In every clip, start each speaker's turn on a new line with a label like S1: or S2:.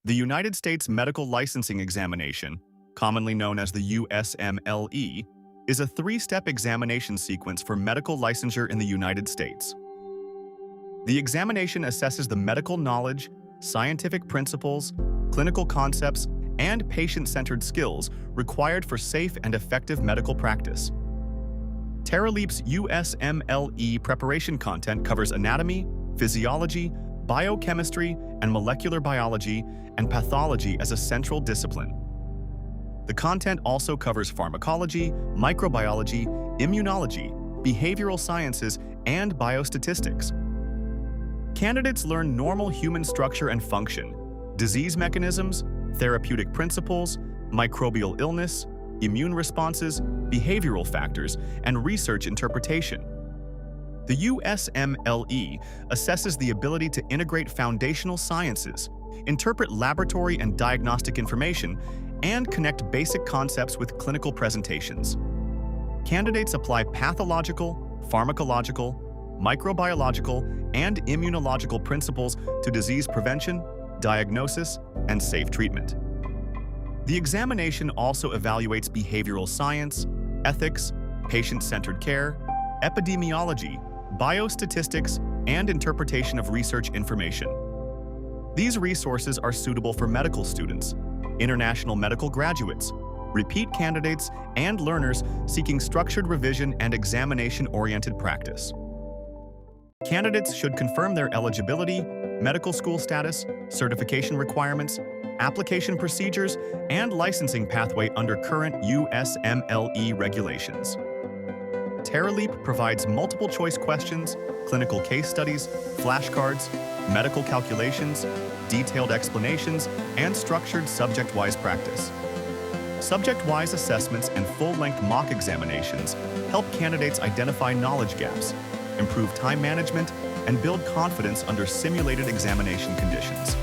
S1: The United States Medical Licensing Examination, commonly known as the USMLE, is a three-step examination sequence for medical licensure in the United States. The examination assesses the medical knowledge, scientific principles, clinical concepts, and patient-centered skills required for safe and effective medical practice. TerraLeap's USMLE preparation content covers anatomy, physiology, biochemistry, and molecular biology and pathology as a central discipline. The content also covers pharmacology, microbiology, immunology, behavioral sciences, and biostatistics. Candidates learn normal human structure and function, disease mechanisms, therapeutic principles, microbial illness, immune responses, behavioral factors, and research interpretation. The USMLE assesses the ability to integrate foundational sciences, interpret laboratory and diagnostic information, and connect basic concepts with clinical presentations. Candidates apply pathological, pharmacological, microbiological, and immunological principles to disease prevention, diagnosis, and safe treatment. The examination also evaluates behavioral science, ethics, patient-centered care, epidemiology, biostatistics, and interpretation of research information. These resources are suitable for medical students, international medical graduates, repeat candidates, and learners seeking structured revision and examination-oriented practice. Candidates should confirm their eligibility, medical school status, certification requirements, application procedures, and licensing pathway under current USMLE regulations. TerraLeap provides multiple-choice questions, clinical case studies, flashcards, medical calculations, detailed explanations, and structured subject-wise practice. Subject-wise assessments and full-length mock examinations help candidates identify knowledge gaps, improve time management, and build confidence under simulated examination conditions.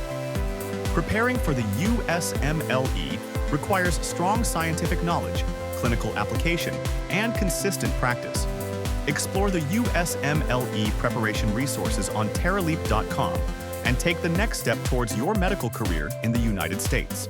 S1: Preparing for the USMLE requires strong scientific knowledge, clinical application, and consistent practice. Explore the USMLE preparation resources on TerraLeap.com and take the next step towards your medical career in the United States.